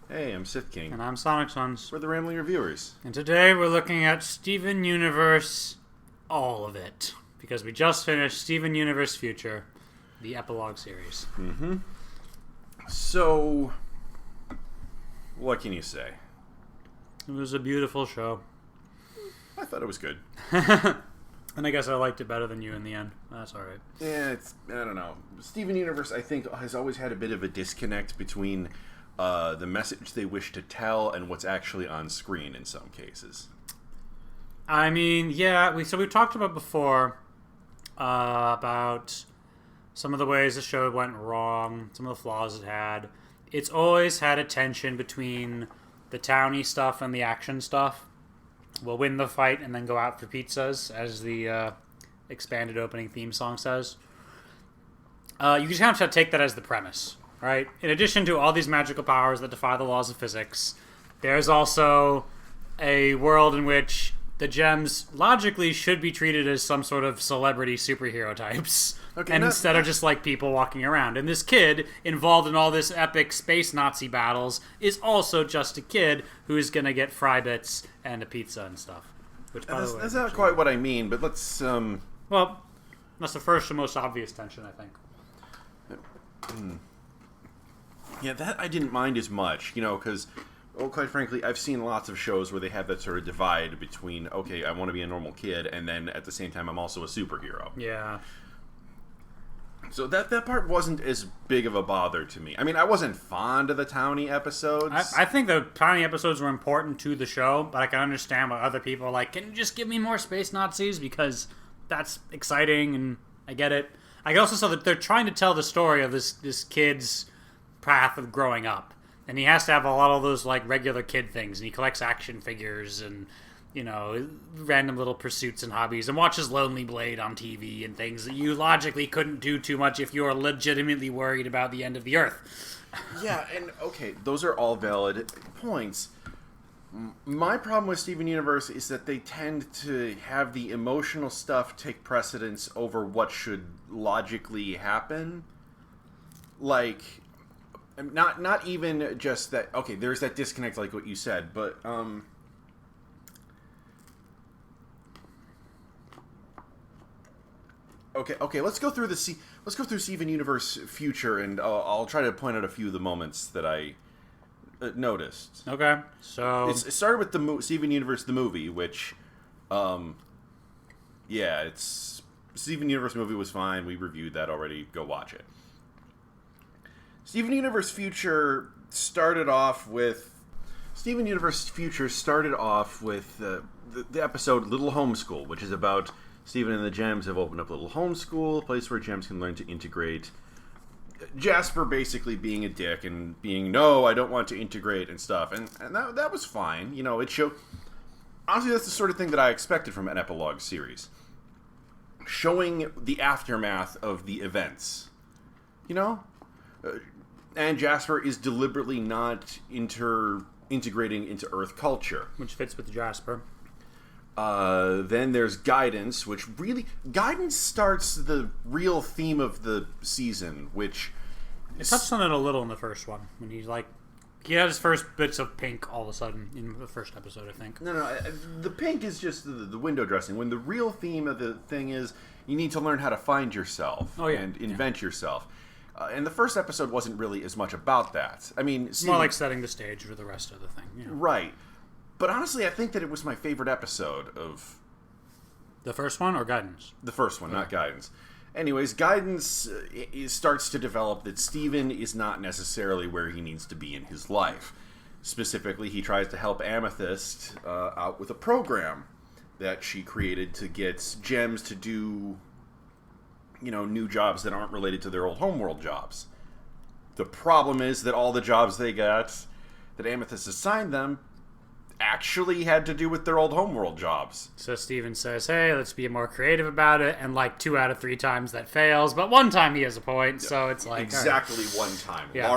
Hey, I'm Sith King. And I'm Sonic Sons. We're the Rambling Reviewers. And today we're looking at Steven Universe, all of it. Because we just finished Steven Universe Future, the epilogue series. Mm-hmm. So, what can you say? It was a beautiful show. I thought it was good. And I guess I liked it better than you in the end. That's alright. Yeah, I don't know. Steven Universe, I think, has always had a bit of a disconnect between the message they wish to tell and what's actually on screen in some cases. I mean, yeah, we've talked about before about some of the ways the show went wrong, some of the flaws it had. It's always had a tension between the towny stuff and the action stuff. We'll win the fight and then go out for pizzas, as the expanded opening theme song says. You just have to take that as the premise, right? In addition to all these magical powers that defy the laws of physics, there's also a world in which the gems logically should be treated as some sort of celebrity superhero types. Okay, and instead of just like people walking around. And this kid involved in all this epic space Nazi battles is also just a kid who's going to get fry bits and a pizza and stuff. Which, by the way, that's not quite what I mean, but let's... Well, that's the first and most obvious tension, I think. Yeah, that I didn't mind as much, because... Well, quite frankly, I've seen lots of shows where they have that sort of divide between, okay, I want to be a normal kid, and then at the same time, I'm also a superhero. Yeah. So that part wasn't as big of a bother to me. I mean, I wasn't fond of the Townie episodes. I think the Townie episodes were important to the show, but I can understand why other people are like, can you just give me more space Nazis? Because that's exciting, and I get it. I also saw that they're trying to tell the story of this kid's path of growing up. And he has to have a lot of those, like, regular kid things. And he collects action figures and, random little pursuits and hobbies. And watches Lonely Blade on TV and things that you logically couldn't do too much if you were legitimately worried about the end of the Earth. Yeah, and, okay, those are all valid points. My problem with Steven Universe is that they tend to have the emotional stuff take precedence over what should logically happen. Like... Not even just that. Okay, there's that disconnect, like what you said, but okay. Let's go through Steven Universe Future, and I'll try to point out a few of the moments that I noticed. Okay, so it started with the Steven Universe the movie, which, it's Steven Universe movie was fine. We reviewed that already. Go watch it. Steven Universe Future started off with the episode Little Homeschool, which is about Steven and the Gems have opened up Little Homeschool, a place where Gems can learn to integrate. Jasper basically being a dick and being, no, I don't want to integrate and stuff. And that was fine. It showed... Honestly, that's the sort of thing that I expected from an epilogue series. Showing the aftermath of the events. And Jasper is deliberately not integrating into Earth culture. Which fits with Jasper. Then there's Guidance, which really... Guidance starts the real theme of the season, which... It touched on it a little in the first one, when he had his first bits of pink all of a sudden in the first episode, I think. No, the pink is just the window dressing. When the real theme of the thing is, you need to learn how to find yourself and invent yourself. And the first episode wasn't really as much about that. I mean... more like setting the stage for the rest of the thing. Right. But honestly, I think that it was my favorite episode of... The first one or Guidance? The first one, not Guidance. Anyways, Guidance starts to develop that Steven is not necessarily where he needs to be in his life. Specifically, he tries to help Amethyst out with a program that she created to get Gems to do... new jobs that aren't related to their old homeworld jobs. The problem is that all the jobs they got, that Amethyst assigned them, actually had to do with their old homeworld jobs. So Steven says, hey, let's be more creative about it, and 2 out of 3 times that fails, but one time he has a point, so it's like... Exactly one time. Yeah.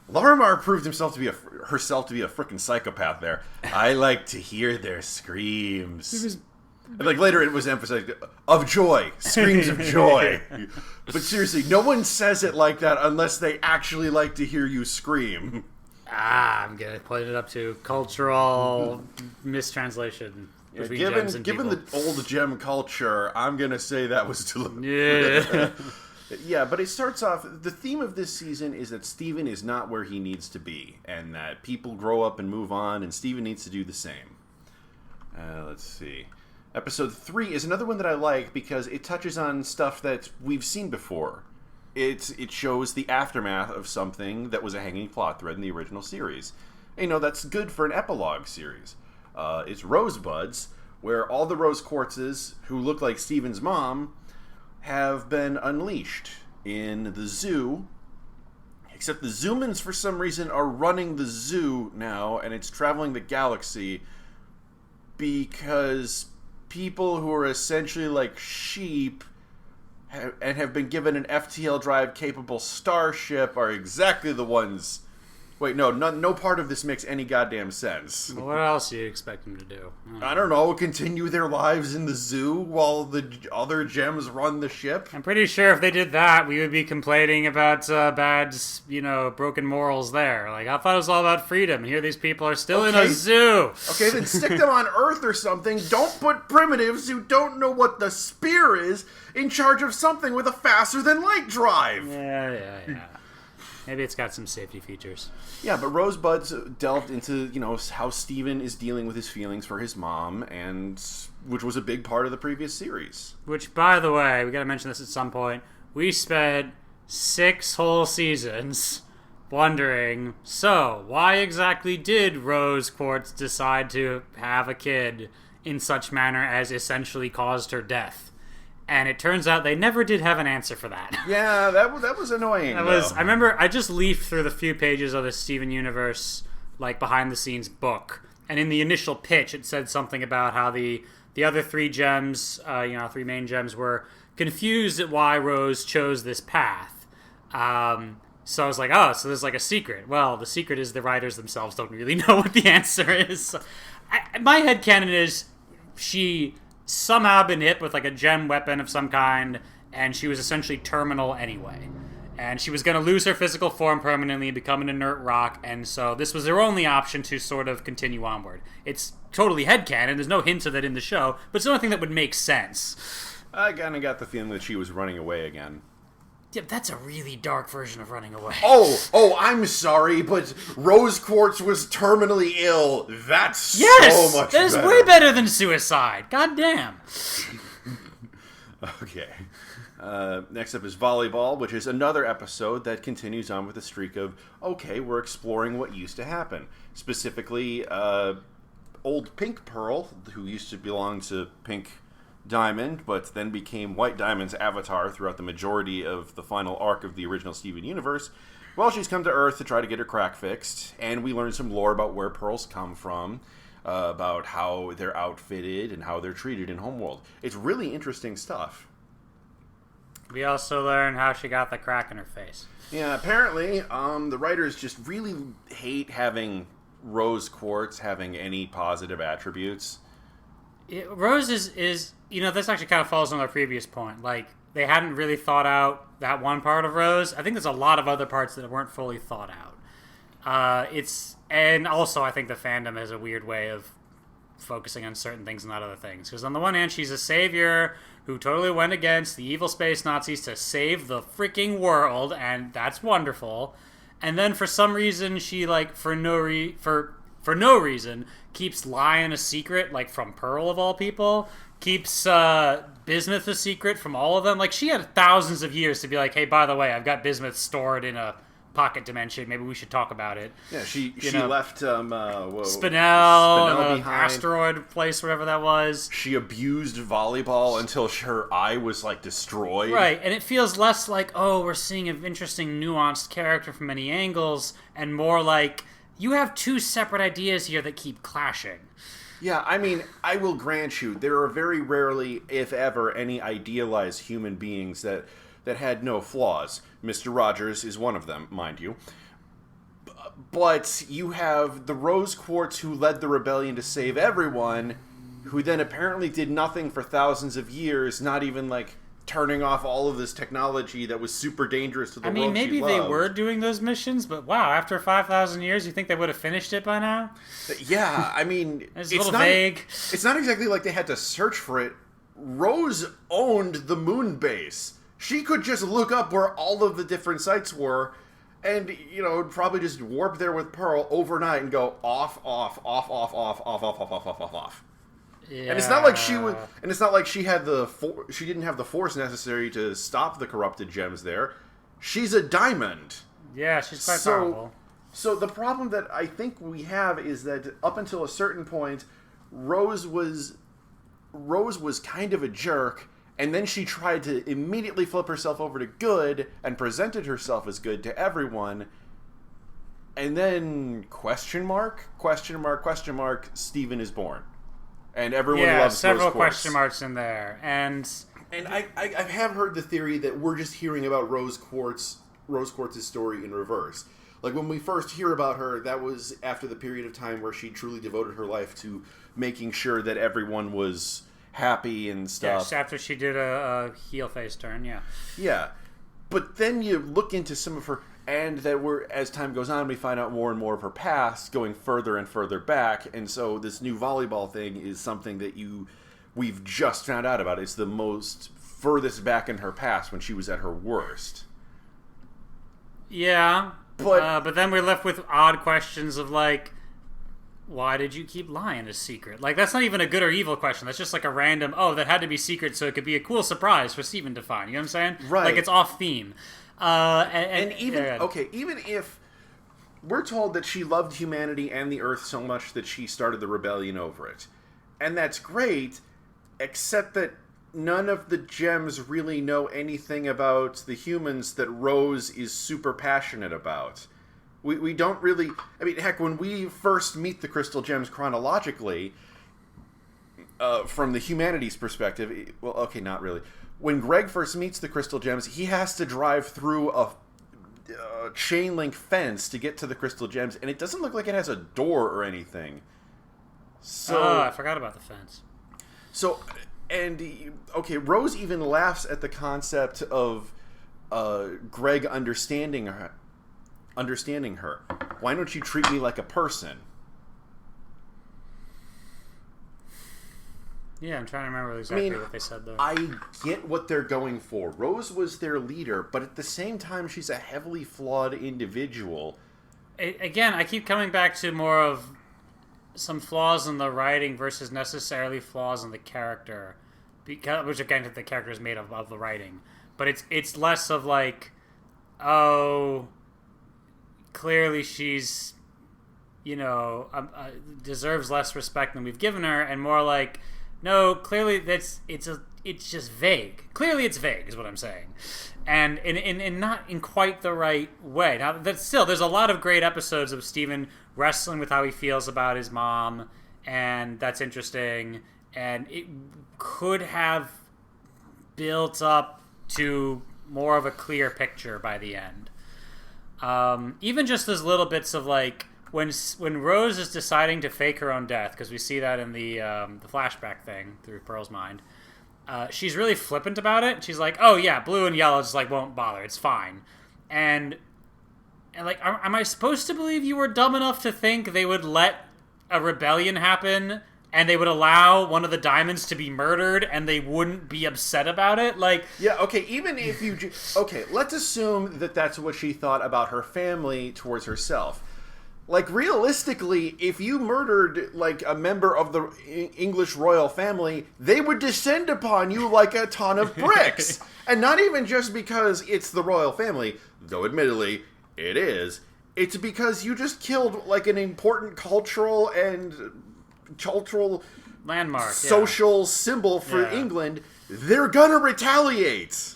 Larimar proved herself to be a freaking psychopath there. I like to hear their screams. Later it was emphasized, of joy. Screams of joy. But seriously, no one says it like that unless they actually like to hear you scream. I'm gonna put it up to cultural mistranslation between gems and given people. the old gem culture, I'm gonna say that was deliberate. Yeah. Yeah, but it starts off. The theme of this season is that Steven is not where he needs to be, and that people grow up and move on, and Steven needs to do the same. Let's see. Episode 3 is another one that I like because it touches on stuff that we've seen before. It shows the aftermath of something that was a hanging plot thread in the original series. And, that's good for an epilogue series. It's Rosebuds, where all the rose quartzes who look like Steven's mom have been unleashed in the zoo. Except the Zoomans, for some reason, are running the zoo now, and it's traveling the galaxy because people who are essentially like sheep and have been given an FTL drive capable starship are exactly the ones. Wait, no part of this makes any goddamn sense. What else do you expect them to do? I don't know, continue their lives in the zoo while the other gems run the ship? I'm pretty sure if they did that, we would be complaining about bad, broken morals there. Like, I thought it was all about freedom, and here these people are still in a zoo. Okay, then stick them on Earth or something. Don't put primitives who don't know what the spear is in charge of something with a faster-than-light drive. Yeah. Maybe it's got some safety features. Yeah, but Rosebuds delved into, how Steven is dealing with his feelings for his mom, and which was a big part of the previous series. Which, by the way, we gotta mention this at some point. We spent 6 whole seasons wondering, so, why exactly did Rose Quartz decide to have a kid in such manner as essentially caused her death? And it turns out they never did have an answer for that. Yeah, that was annoying. I remember I just leafed through the few pages of the Steven Universe, behind the scenes book, and in the initial pitch it said something about how the other 3 gems, 3 main gems, were confused at why Rose chose this path. So I was like, oh, so there's a secret. Well, the secret is the writers themselves don't really know what the answer is. My headcanon is she somehow been hit with a gem weapon of some kind, and she was essentially terminal anyway. And she was going to lose her physical form permanently and become an inert rock, and so this was her only option to sort of continue onward. It's totally headcanon, there's no hints of it in the show, but it's the only thing that would make sense. I kind of got the feeling that she was running away again. Yeah, that's a really dark version of running away. Oh, I'm sorry, but Rose Quartz was terminally ill. That's so much better. That is way better than suicide. God damn. Okay. Next up is Volleyball, which is another episode that continues on with a streak of, okay, we're exploring what used to happen. Specifically, old Pink Pearl, who used to belong to Pink Diamond, but then became White Diamond's avatar throughout the majority of the final arc of the original Steven Universe. Well, she's come to Earth to try to get her crack fixed, and we learn some lore about where pearls come from, about how they're outfitted, and how they're treated in Homeworld. It's really interesting stuff. We also learn how she got the crack in her face. Yeah, apparently, the writers just really hate having Rose Quartz having any positive attributes. Rose is this actually kind of falls on our previous point. They hadn't really thought out that one part of Rose. I think there's a lot of other parts that weren't fully thought out. And also I think the fandom has a weird way of focusing on certain things and not other things. Because on the one hand, she's a savior who totally went against the evil space Nazis to save the freaking world, and that's wonderful. And then for some reason, she for no reason keeps Lion a secret, from Pearl of all people. Keeps Bismuth a secret from all of them. She had thousands of years to be like, hey, by the way, I've got Bismuth stored in a pocket dimension. Maybe we should talk about it. Yeah, she left Spinel behind. Asteroid place, whatever that was. She abused Volleyball until her eye was destroyed. Right, and it feels less we're seeing an interesting, nuanced character from many angles, and more you have 2 separate ideas here that keep clashing. Yeah, I mean, I will grant you, there are very rarely, if ever, any idealized human beings that had no flaws. Mr. Rogers is one of them, mind you. But you have the Rose Quartz who led the rebellion to save everyone, who then apparently did nothing for thousands of years, not even turning off all of this technology that was super dangerous to the world. I mean, maybe she they loved. were doing those missions, but wow, after 5,000 years, you think they would have finished it by now? Yeah, I mean, It's a little vague. It's not exactly like they had to search for it. Rose owned the moon base. She could just look up where all of the different sites were, and probably just warp there with Pearl overnight and go off, off, off, off, off, off, off, off, off, off, off, off. Yeah. And it's not like she was, and it's not like she had she didn't have the force necessary to stop the corrupted gems there. She's a diamond. Yeah, she's quite powerful. So the problem that I think we have is that up until a certain point, Rose was kind of a jerk, and then she tried to immediately flip herself over to good and presented herself as good to everyone. And then question mark, Steven is born. And everyone loves several Rose Quartz. question marks in there. And I have heard the theory that we're just hearing about Rose Quartz's story in reverse. Like, when we first hear about her, that was after the period of time where she truly devoted her life to making sure that everyone was happy and stuff. Yes, after she did a heel face turn, yeah. Yeah. But then you look into some of her, and that as time goes on, we find out more and more of her past, going further and further back. And so this new volleyball thing is something that we've just found out about. It's the most furthest back in her past when she was at her worst. Yeah. But then we're left with odd questions of, like, why did you keep lying a secret? Like, that's not even a good or evil question. That's just like a random, that had to be secret so it could be a cool surprise for Steven to find. You know what I'm saying? Right. Like, it's off theme. Even if we're told that she loved humanity and the Earth so much that she started the rebellion over it, and that's great, except that none of the gems really know anything about the humans that Rose is super passionate about. We don't really... I mean, heck, when we first meet the Crystal Gems chronologically, from the humanities perspective... Well, okay, not really. When Greg first meets the Crystal Gems, he has to drive through a chain link fence to get to the Crystal Gems, and it doesn't look like it has a door or anything. So... I forgot about the fence. So... And, okay, Rose even laughs at the concept of Greg understanding her. Why don't you treat me like a person? Yeah, I'm trying to remember exactly what they said, though. I get what they're going for. Rose was their leader, but at the same time, she's a heavily flawed individual. Again, I keep coming back to more of some flaws in the writing versus necessarily flaws in the character, which again, the character is made of the writing. But it's less of like, clearly she's, deserves less respect than we've given her, and more like, no, clearly it's just vague. Clearly it's vague, is what I'm saying, and in not in quite the right way. Now, there's a lot of great episodes of Steven wrestling with how he feels about his mom, and that's interesting, and it could have built up to more of a clear picture by the end. Even just those little bits of, like, when Rose is deciding to fake her own death, because we see that in the flashback thing through Pearl's mind, she's really flippant about it. She's like, oh yeah, blue and yellow just like won't bother, it's fine. And like, am I supposed to believe you were dumb enough to think they would let a rebellion happen and they would allow one of the diamonds to be murdered and they wouldn't be upset about it? Like, yeah, okay, even if you... Okay, let's assume that that's what she thought about her family towards herself. Like, realistically, if you murdered, like, a member of the English royal family, they would descend upon you like a ton of bricks. And not even just because it's the royal family, though admittedly, it is. It's because you just killed, like, an important cultural landmark, social symbol for England. They're gonna retaliate.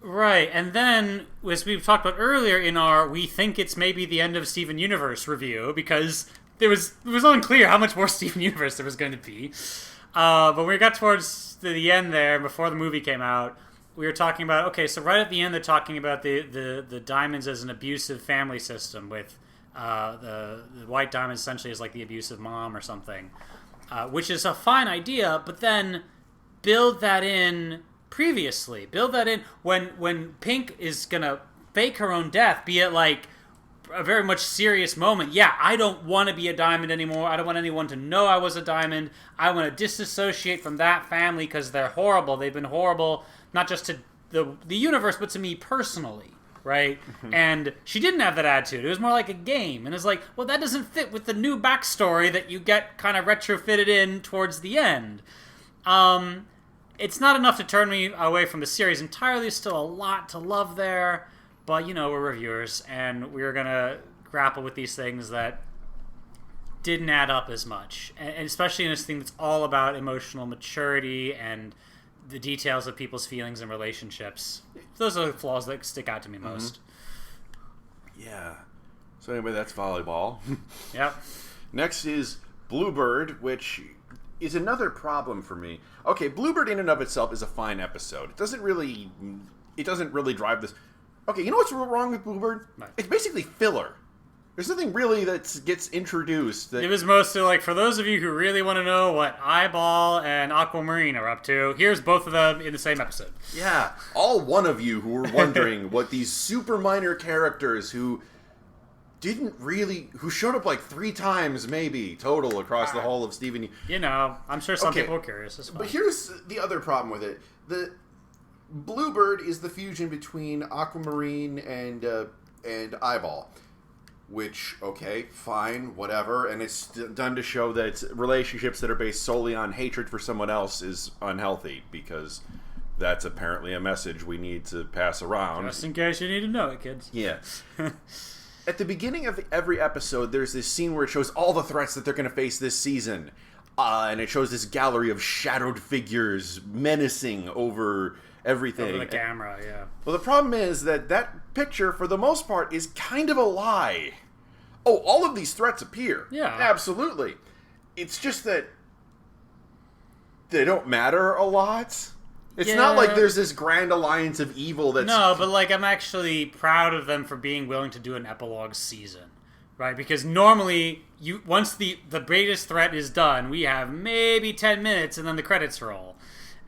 Right, and then, as we've talked about earlier in our we think it's maybe the end of Steven Universe review, because it was unclear how much more Steven Universe there was going to be. But when we got towards the end there, before the movie came out, we were talking about, okay, so right at the end they're talking about the diamonds as an abusive family system, with the white diamond essentially as like the abusive mom or something, which is a fine idea, but then build that in previously. Build that in when Pink is gonna fake her own death, be it like a very much serious moment. Yeah, I don't want to be a diamond anymore. I don't want anyone to know I was a diamond. I want to disassociate from that family because they're horrible. They've been horrible, not just to the universe, but to me personally. Right? And she didn't have that attitude. It was more like a game. And it's like, well, that doesn't fit with the new backstory that you get kind of retrofitted in towards the end. It's not enough to turn me away from the series entirely. There's still a lot to love there. But, we're reviewers, and we're going to grapple with these things that didn't add up as much. And especially in this thing that's all about emotional maturity and the details of people's feelings and relationships. Those are the flaws that stick out to me most. Yeah. So anyway, that's volleyball. Yep. Next is Bluebird, which is another problem for me. Okay, Bluebird in and of itself is a fine episode. It doesn't really drive this. Okay, you know what's wrong with Bluebird? Right. It's basically filler. There's nothing really that gets introduced. It was mostly like, for those of you who really want to know what Eyeball and Aquamarine are up to, here's both of them in the same episode. Yeah, all one of you who were wondering what these super minor characters who showed up like 3 times maybe total across the whole of Steven. I'm sure some people are curious. It's fine. But here's the other problem with it. The Bluebird is the fusion between Aquamarine and Eyeball. Which, okay, fine, whatever, and it's Done to show that relationships that are based solely on hatred for someone else is unhealthy, because that's apparently a message we need to pass around. Just in case you need to know it, kids. Yeah. At the beginning of every episode, there's this scene where it shows all the threats that they're going to face this season. And it shows this gallery of shadowed figures menacing over everything. Over the camera, yeah. Well, the problem is that picture, for the most part, is kind of a lie. Oh, all of these threats appear. Yeah. Absolutely. It's just that they don't matter a lot. It's not like there's this grand alliance of evil that's... No, but like, I'm actually proud of them for being willing to do an epilogue season. Right? Because normally, once the greatest threat is done, we have maybe 10 minutes and then the credits roll.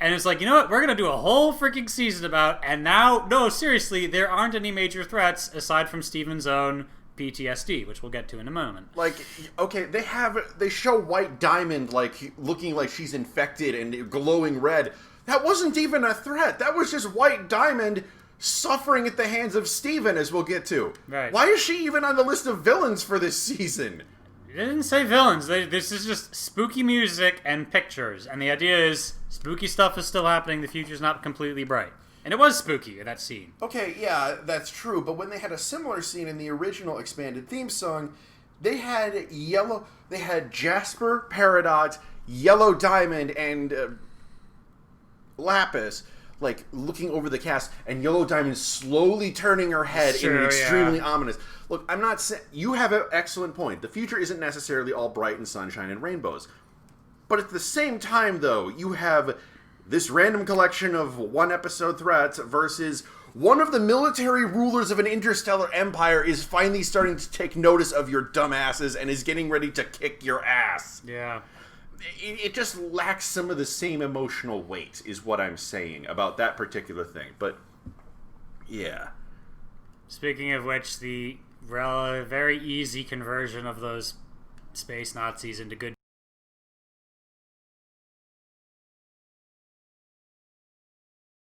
And it's like, you know what? We're going to do a whole freaking season about... And now, no, seriously, there aren't any major threats aside from Steven's own PTSD, which we'll get to in a moment. Like, okay, they show White Diamond, like, looking like she's infected and glowing red. That wasn't even a threat. That was just White Diamond suffering at the hands of Steven, as we'll get to. Right. Why is she even on the list of villains for this season? They didn't say villains. This is just spooky music and pictures. And the idea is spooky stuff is still happening. The future's not completely bright. And it was spooky, that scene. Okay, yeah, that's true. But when they had a similar scene in the original expanded theme song, they had Jasper, Peridot, Yellow Diamond, and Lapis, like, looking over the cast, and Yellow Diamond slowly turning her head in an extremely ominous... Look, I'm not saying... You have an excellent point. The future isn't necessarily all bright and sunshine and rainbows. But at the same time, though, you have this random collection of one-episode threats versus one of the military rulers of an interstellar empire is finally starting to take notice of your dumbasses and is getting ready to kick your ass. Yeah. It just lacks some of the same emotional weight, is what I'm saying about that particular thing. But, yeah. Speaking of which, the very easy conversion of those space Nazis into good